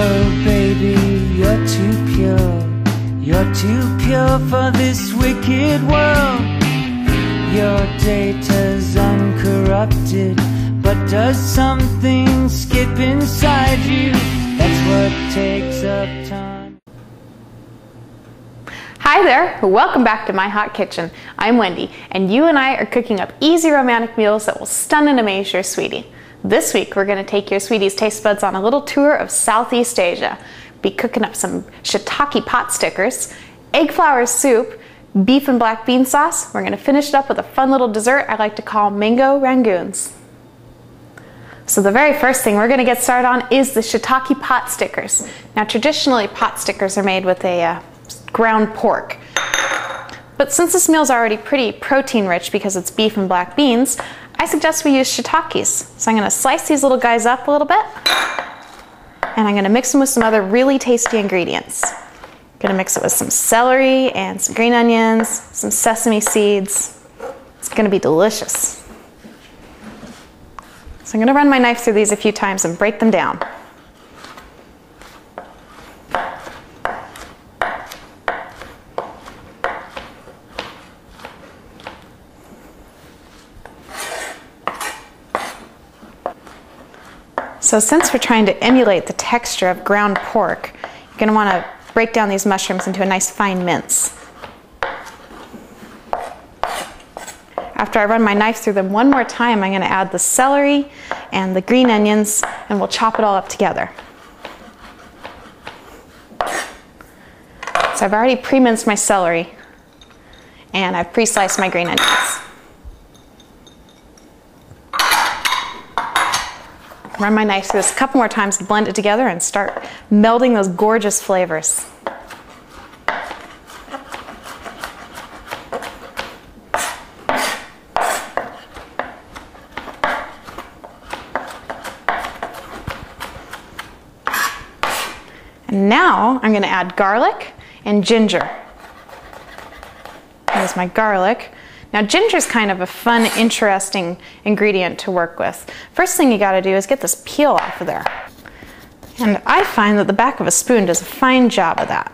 Oh baby, you're too pure. You're too pure for this wicked world. Your data's uncorrupted, but does something skip inside you? That's what takes up time. Hi there, welcome back to My Hot Kitchen. I'm Wendy, and you and I are cooking up easy romantic meals that will stun and amaze your sweetie. This week we're going to take your sweetie's taste buds on a little tour of Southeast Asia. Be cooking up some shiitake pot stickers, egg flour soup, beef and black bean sauce. We're going to finish it up with a fun little dessert I like to call mango rangoons. So the very first thing we're going to get started on is the shiitake pot stickers. Now traditionally pot stickers are made with a ground pork. But since this meal is already pretty protein rich because it's beef and black beans, I suggest we use shiitakes. So I'm going to slice these little guys up a little bit, and I'm going to mix them with some other really tasty ingredients. I'm going to mix it with some celery and some green onions, some sesame seeds. It's going to be delicious. So I'm going to run my knife through these a few times and break them down. So since we're trying to emulate the texture of ground pork, you're going to want to break down these mushrooms into a nice fine mince. After I run my knife through them one more time, I'm going to add the celery and the green onions, and we'll chop it all up together. So I've already pre-minced my celery, and I've pre-sliced my green onions. Run my knife through this a couple more times to blend it together and start melding those gorgeous flavors. And now I'm going to add garlic and ginger. There's my garlic. Now ginger is kind of a fun, interesting ingredient to work with. First thing you got to do is get this peel off of there. And I find that the back of a spoon does a fine job of that.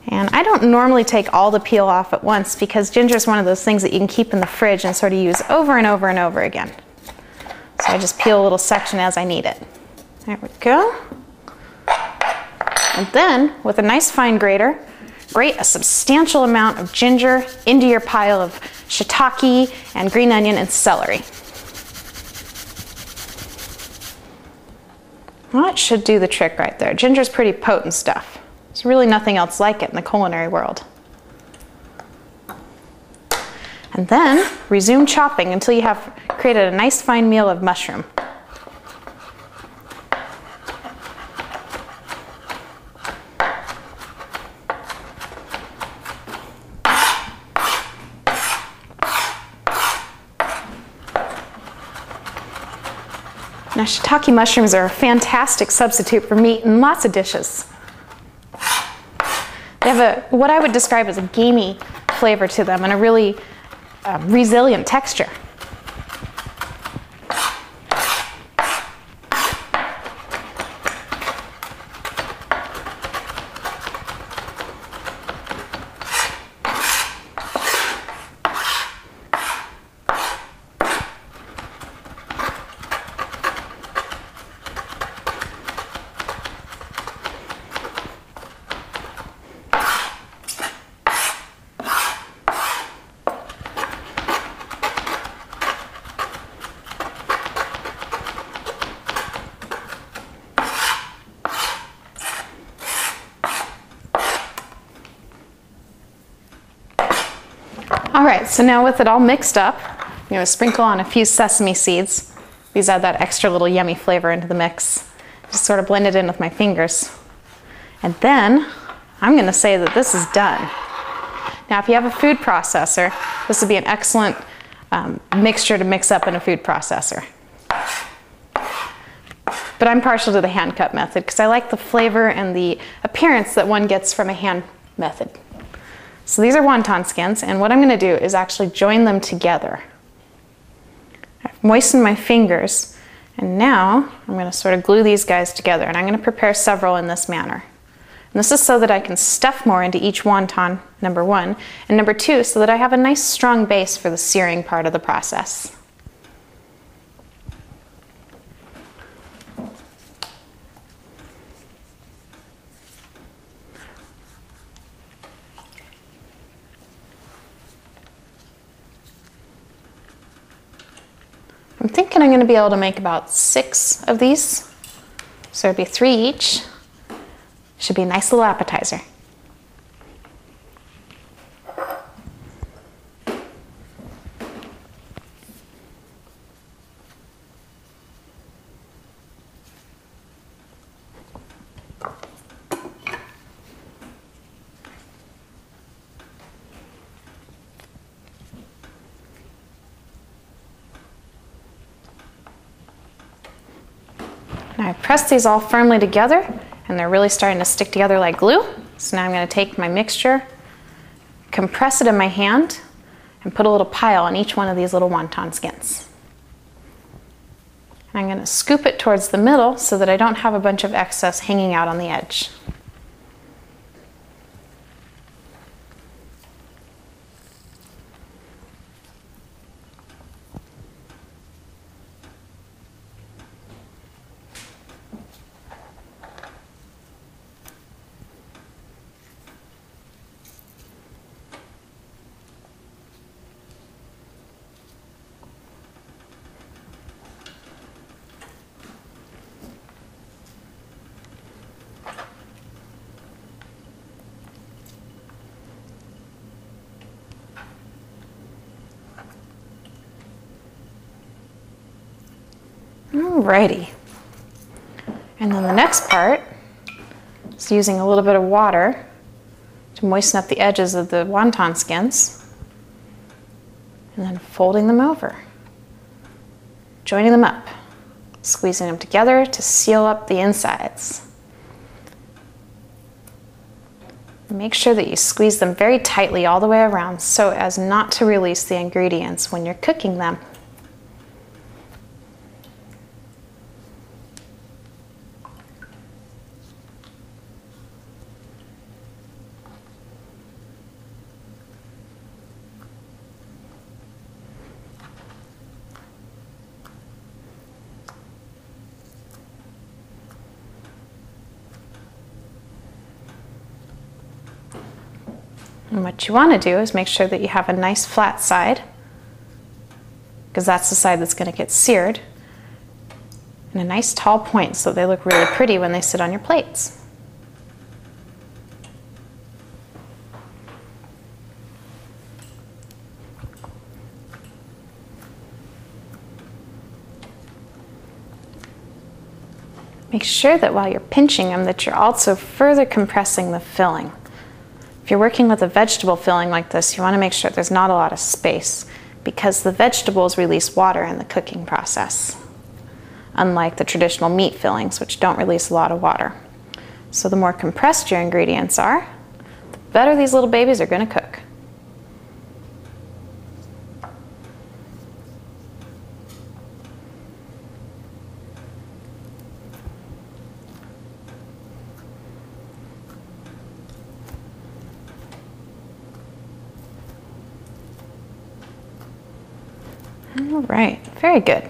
And I don't normally take all the peel off at once because ginger is one of those things that you can keep in the fridge and sort of use over and over and over again. So I just peel a little section as I need it. There we go. And then, with a nice fine grater, grate a substantial amount of ginger into your pile of shiitake and green onion and celery. Well, that should do the trick right there. Ginger's pretty potent stuff. There's really nothing else like it in the culinary world. And then resume chopping until you have created a nice fine meal of mushroom. Now, shiitake mushrooms are a fantastic substitute for meat in lots of dishes. They have what I would describe as a gamey flavor to them and a really resilient texture. Alright, so now with it all mixed up, I'm going to sprinkle on a few sesame seeds. These add that extra little yummy flavor into the mix. Just sort of blend it in with my fingers. And then I'm going to say that this is done. Now if you have a food processor, this would be an excellent mixture to mix up in a food processor. But I'm partial to the hand cut method because I like the flavor and the appearance that one gets from a hand method. So these are wonton skins, and what I'm going to do is actually join them together. I've moistened my fingers, And now I'm going to sort of glue these guys together, and I'm going to prepare several in this manner. And this is so that I can stuff more into each wonton, number one, and number two, so that I have a nice strong base for the searing part of the process. I'm thinking I'm going to be able to make about 6 of these, so it'd be 3 each. Should be a nice little appetizer. Now I pressed these all firmly together, and they're really starting to stick together like glue. So now I'm going to take my mixture, compress it in my hand, and put a little pile on each one of these little wonton skins. And I'm going to scoop it towards the middle so that I don't have a bunch of excess hanging out on the edge. Alrighty. And then the next part is using a little bit of water to moisten up the edges of the wonton skins, and then folding them over, joining them up, squeezing them together to seal up the insides. Make sure that you squeeze them very tightly all the way around so as not to release the ingredients when you're cooking them. And what you want to do is make sure that you have a nice flat side, because that's the side that's going to get seared, and a nice tall point so they look really pretty when they sit on your plates. Make sure that while you're pinching them that you're also further compressing the filling. If you're working with a vegetable filling like this, you want to make sure there's not a lot of space, because the vegetables release water in the cooking process, unlike the traditional meat fillings, which don't release a lot of water. So the more compressed your ingredients are, the better these little babies are going to cook. All right, very good.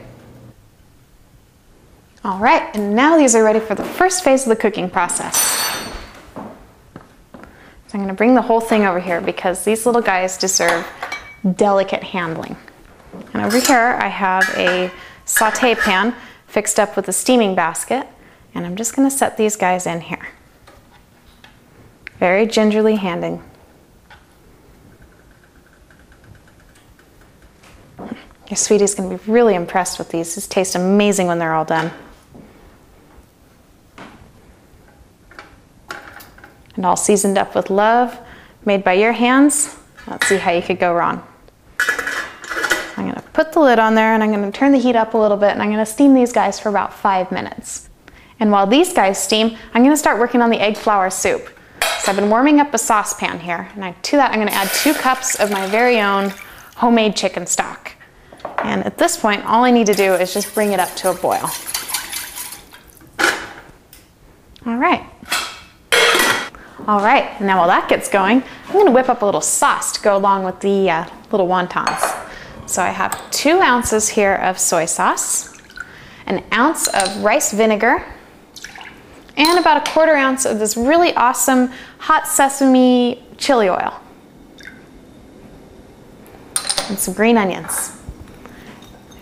All right, and now these are ready for the first phase of the cooking process. So I'm going to bring the whole thing over here because these little guys deserve delicate handling. And over here I have a saute pan fixed up with a steaming basket, and I'm just going to set these guys in here. Very gingerly handing. Your sweetie's going to be really impressed with these. These taste amazing when they're all done. And all seasoned up with love, made by your hands. Let's see how you could go wrong. I'm going to put the lid on there, and I'm going to turn the heat up a little bit, and I'm going to steam these guys for about 5 minutes. And while these guys steam, I'm going to start working on the egg flour soup. So I've been warming up a saucepan here, and to that I'm going to add 2 cups of my very own homemade chicken stock. And at this point, all I need to do is just bring it up to a boil. All right. All right, now while that gets going, I'm gonna whip up a little sauce to go along with the little wontons. So I have 2 ounces here of soy sauce, an ounce of rice vinegar, and about a 1/4 ounce of this really awesome hot sesame chili oil. And some green onions.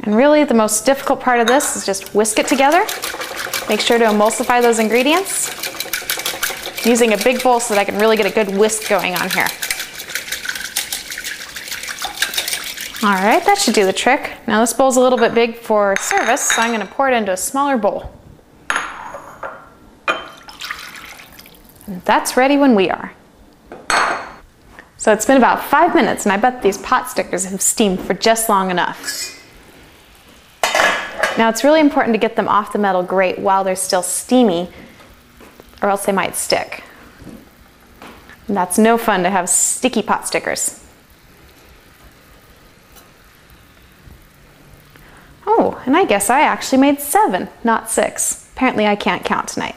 And really the most difficult part of this is just whisk it together. Make sure to emulsify those ingredients. I'm using a big bowl so that I can really get a good whisk going on here. All right, that should do the trick. Now this bowl's a little bit big for service, so I'm gonna pour it into a smaller bowl. And that's ready when we are. So it's been about 5 minutes, and I bet these pot stickers have steamed for just long enough. Now it's really important to get them off the metal grate while they're still steamy, or else they might stick. And that's no fun to have sticky pot stickers. Oh, and I guess I actually made 7, not 6. Apparently I can't count tonight.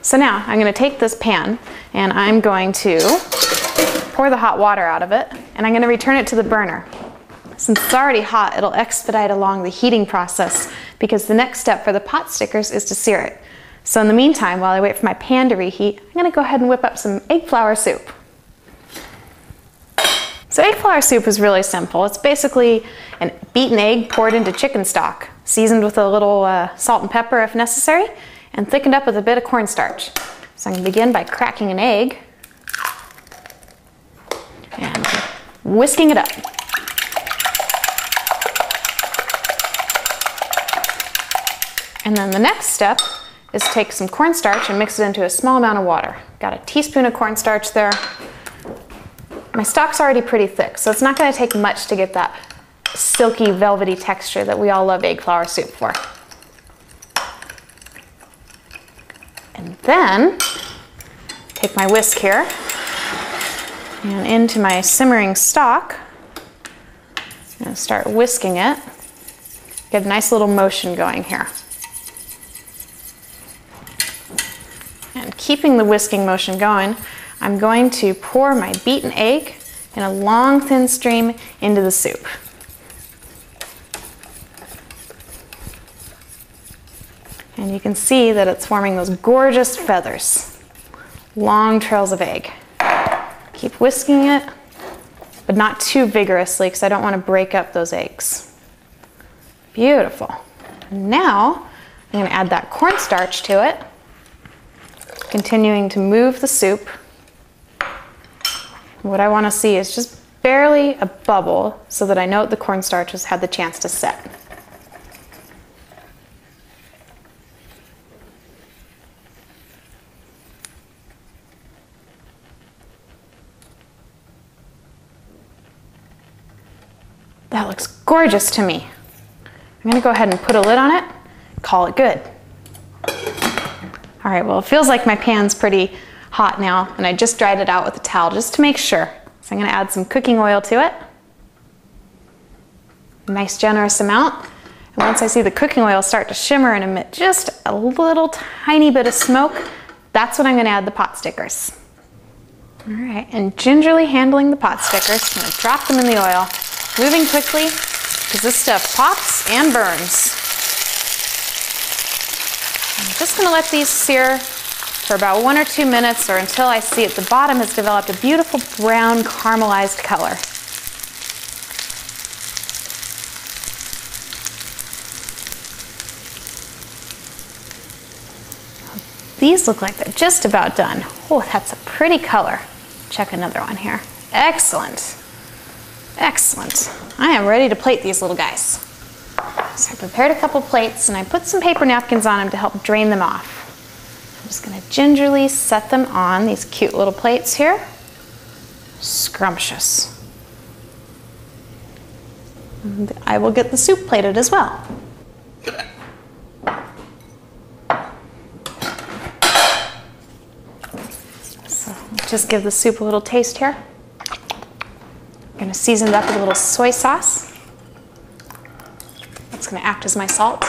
So now I'm gonna take this pan and I'm going to pour the hot water out of it, and I'm gonna return it to the burner. Since it's already hot, it'll expedite along the heating process because the next step for the pot stickers is to sear it. So in the meantime, while I wait for my pan to reheat, I'm gonna go ahead and whip up some egg flour soup. So egg flour soup is really simple. It's basically a beaten egg poured into chicken stock, seasoned with a little salt and pepper if necessary, and thickened up with a bit of cornstarch. So I'm gonna begin by cracking an egg and whisking it up. And then the next step is take some cornstarch and mix it into a small amount of water. Got a teaspoon of cornstarch there. My stock's already pretty thick, so it's not gonna take much to get that silky, velvety texture that we all love egg flour soup for. And then, take my whisk here, and into my simmering stock, and start whisking it. Get a nice little motion going here. And keeping the whisking motion going, I'm going to pour my beaten egg in a long, thin stream into the soup. And you can see that it's forming those gorgeous feathers, long trails of egg. Keep whisking it, but not too vigorously because I don't want to break up those eggs. Beautiful. Now I'm going to add that cornstarch to it, continuing to move the soup. What I want to see is just barely a bubble so that I know the cornstarch has had the chance to set. That looks gorgeous to me. I'm gonna go ahead and put a lid on it, call it good. All right, well, it feels like my pan's pretty hot now, and I just dried it out with a towel just to make sure. So I'm gonna add some cooking oil to it. A nice generous amount. And once I see the cooking oil start to shimmer and emit just a little tiny bit of smoke, that's when I'm gonna add the pot stickers. All right, and gingerly handling the pot stickers, I'm gonna drop them in the oil, moving quickly, because this stuff pops and burns. I'm just gonna let these sear for about 1 or 2 minutes, or until I see at the bottom has developed a beautiful brown caramelized color. These look like they're just about done. Oh, that's a pretty color. Check another one here. Excellent. Excellent. I am ready to plate these little guys. So I prepared a couple plates and I put some paper napkins on them to help drain them off. I'm just going to gingerly set them on these cute little plates here. Scrumptious. And I will get the soup plated as well. So just give the soup a little taste here. I'm going to season it up with a little soy sauce. That's going to act as my salt.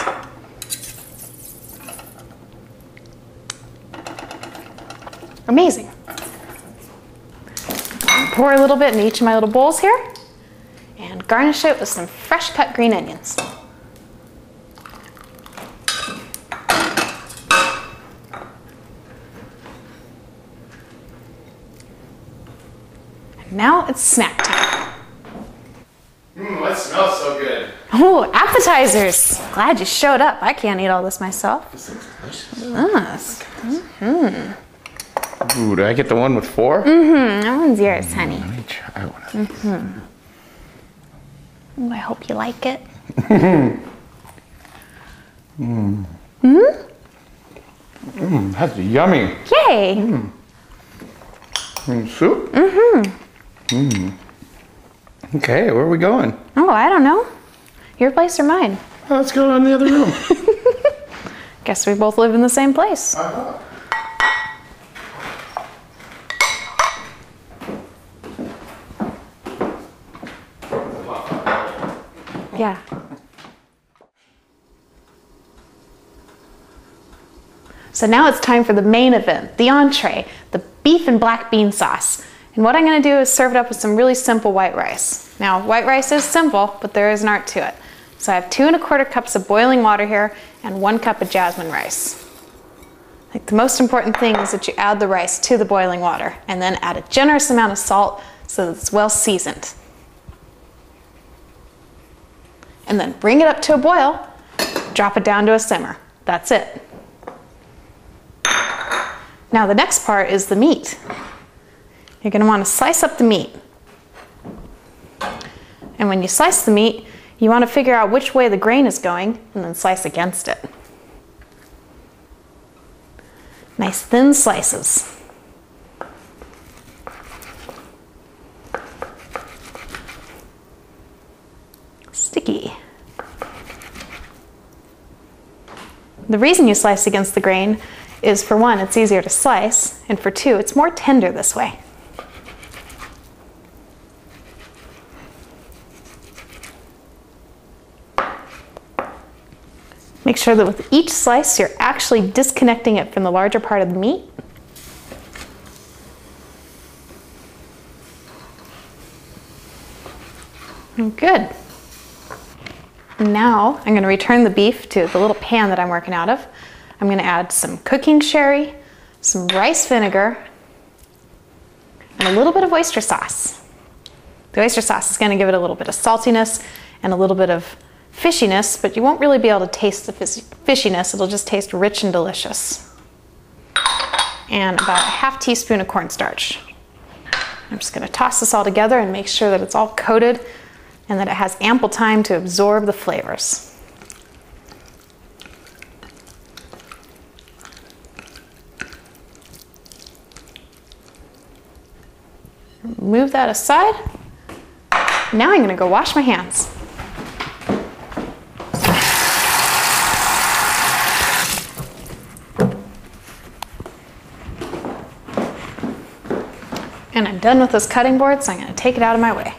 Amazing. Pour a little bit in each of my little bowls here and garnish it with some fresh cut green onions. And now it's snack time. That smells so good. Oh, appetizers. Glad you showed up. I can't eat all this myself. This looks delicious. Yes. Ooh, do I get the one with 4? That one's yours, honey. Let me try one of these. Ooh, I hope you like it. That's yummy. Yay. Soup? Okay, where are we going? Oh, I don't know. Your place or mine? Oh, let's go in the other room. Guess we both live in the same place. Yeah. So now it's time for the main event, the entree, the beef and black bean sauce. And what I'm going to do is serve it up with some really simple white rice. Now, white rice is simple, but there is an art to it. So I have 2 1/4 cups of boiling water here and 1 cup of jasmine rice. Like the most important thing is that you add the rice to the boiling water and then add a generous amount of salt so that it's well seasoned. And then bring it up to a boil, drop it down to a simmer. That's it. Now the next part is the meat. You're going to want to slice up the meat. And when you slice the meat, you want to figure out which way the grain is going and then slice against it. Nice thin slices. Sticky. The reason you slice against the grain is, for one, it's easier to slice, and for two, it's more tender this way. Make sure that with each slice, you're actually disconnecting it from the larger part of the meat. Good. Now I'm going to return the beef to the little pan that I'm working out of. I'm going to add some cooking sherry, some rice vinegar, and a little bit of oyster sauce. The oyster sauce is going to give it a little bit of saltiness and a little bit of fishiness, but you won't really be able to taste the fishiness. It'll just taste rich and delicious. And about a ½ teaspoon of cornstarch. I'm just going to toss this all together and make sure that it's all coated and that it has ample time to absorb the flavors. Move that aside. Now I'm going to go wash my hands. And I'm done with this cutting board, so I'm going to take it out of my way.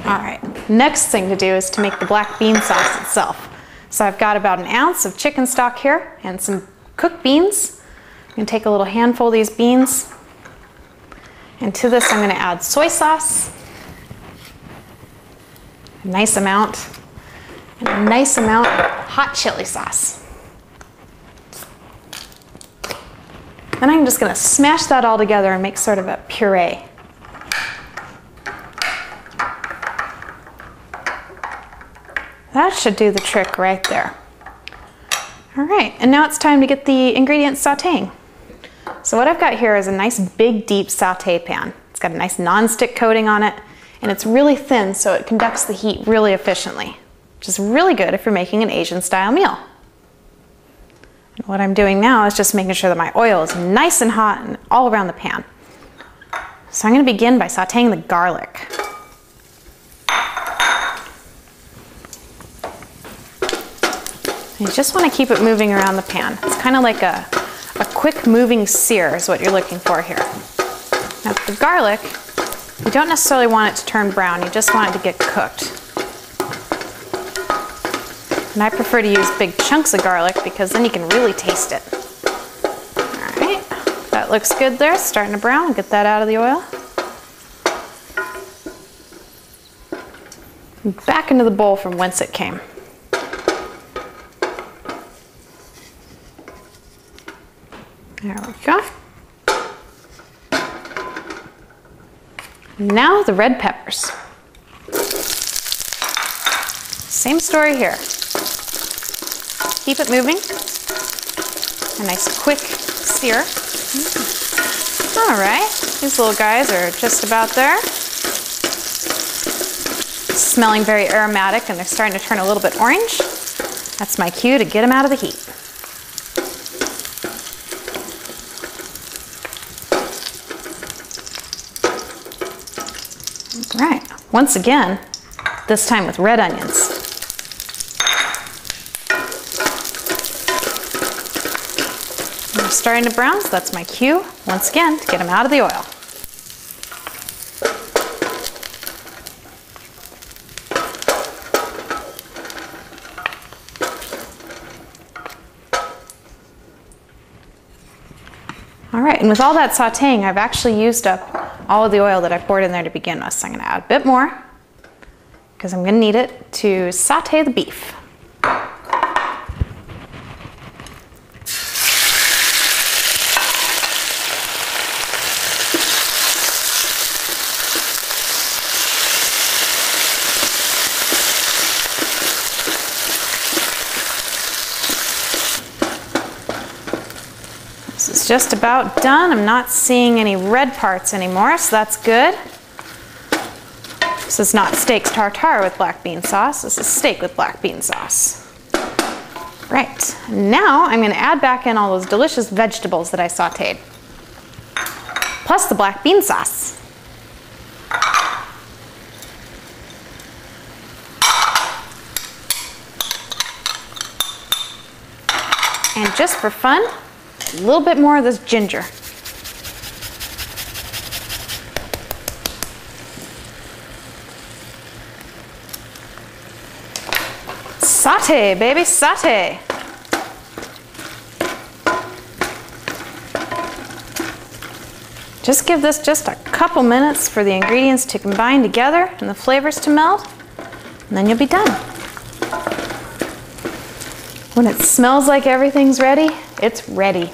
All right, next thing to do is to make the black bean sauce itself. So I've got about 1 ounce of chicken stock here and some cooked beans. I'm going to take a little handful of these beans. And to this, I'm going to add soy sauce, a nice amount, and a nice amount of hot chili sauce. Then I'm just going to smash that all together and make sort of a puree. That should do the trick right there. All right, and now it's time to get the ingredients sauteing. So what I've got here is a nice big deep saute pan. It's got a nice non-stick coating on it, and it's really thin so it conducts the heat really efficiently, which is really good if you're making an Asian style meal. And what I'm doing now is just making sure that my oil is nice and hot and all around the pan. So I'm going to begin by sauteing the garlic. You just want to keep it moving around the pan. It's kind of like a quick moving sear is what you're looking for here. Now the garlic, you don't necessarily want it to turn brown, you just want it to get cooked. And I prefer to use big chunks of garlic because then you can really taste it. That looks good there, starting to brown. I'll get that out of the oil. Back into the bowl from whence it came. There we go. Now the red peppers. Same story here. Keep it moving. A nice quick sear. All right, these little guys are just about there. Smelling very aromatic and they're starting to turn a little bit orange. That's my cue to get them out of the heat. All right, once again, this time with red onions. They're starting to brown, so that's my cue, once again, to get them out of the oil. All right, and with all that sauteing, I've actually used up all of the oil that I poured in there to begin with. So I'm gonna add a bit more because I'm gonna need it to saute the beef. This is just about done. I'm not seeing any red parts anymore, so that's good. This is not steak tartare with black bean sauce. This is steak with black bean sauce. Right, now I'm going to add back in all those delicious vegetables that I sauteed, plus the black bean sauce. And just for fun, a little bit more of this ginger. Saute, baby, saute. Just give this just a couple minutes for the ingredients to combine together and the flavors to meld, and then you'll be done. When it smells like everything's ready, it's ready.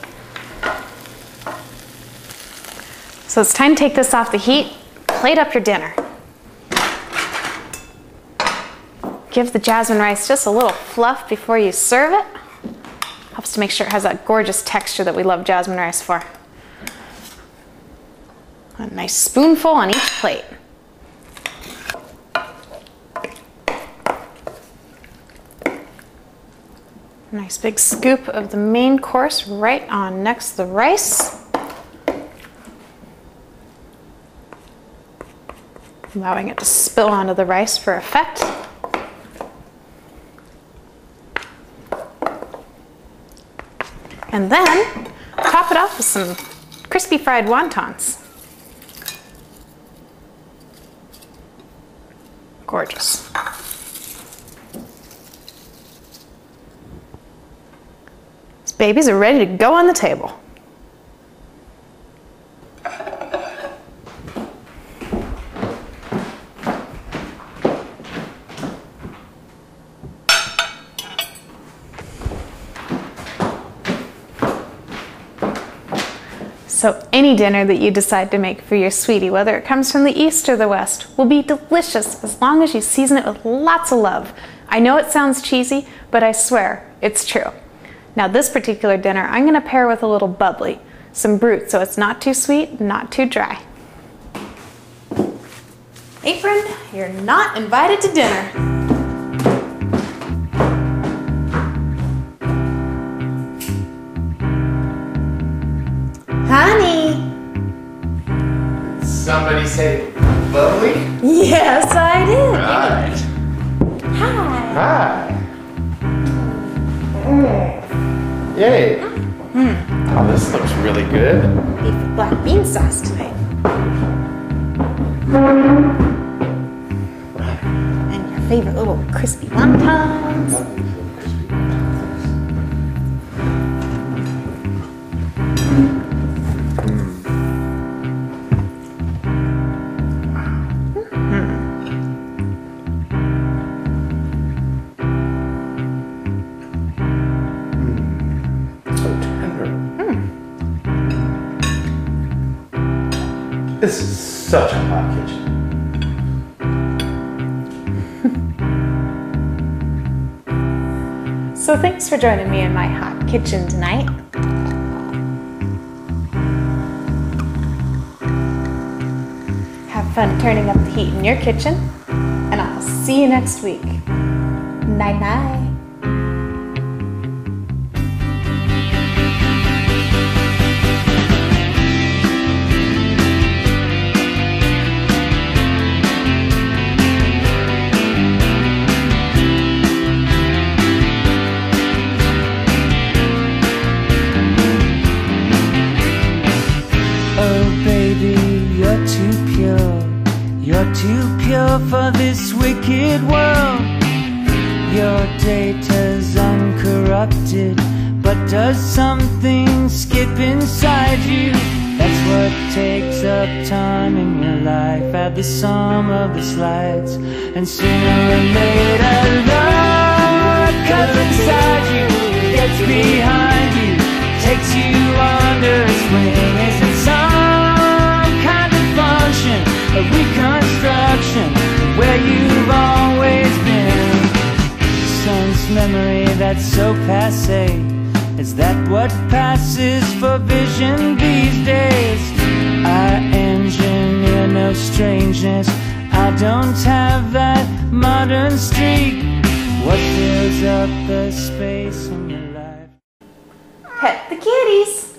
So it's time to take this off the heat, plate up your dinner. Give the jasmine rice just a little fluff before you serve it. Helps to make sure it has that gorgeous texture that we love jasmine rice for. A nice spoonful on each plate. Nice big scoop of the main course right on next to the rice. Allowing it to spill onto the rice for effect. And then top it off with some crispy fried wontons. Gorgeous. These babies are ready to go on the table. So any dinner that you decide to make for your sweetie, whether it comes from the east or the west, will be delicious as long as you season it with lots of love. I know it sounds cheesy, but I swear it's true. Now this particular dinner, I'm gonna pair with a little bubbly, some brut, so it's not too sweet, not too dry. Apron, you're not invited to dinner. Honey! Somebody say bubbly? Yes, I did. Right. Hi. Hi. Mm. Yay. Oh, this looks really good. Beef with black bean sauce tonight. And your favorite little crispy wontons. better. This is such a hot kitchen. So thanks for joining me in my hot kitchen tonight. Have fun turning up the heat in your kitchen, and I'll see you next week. Night-night. You're too pure for this wicked world. Your data's uncorrupted, but does something skip inside you? That's what takes up time in your life. Add the sum of the slides, and sooner or later love cuts inside you, gets behind you, takes you under its wing. Is it some kind of function, a reconstruction where you've always been? Sense memory that's so passé, is that what passes for vision these days? I engineer no strangeness, I don't have that modern streak. What fills up the space in your life? Pet the kitties.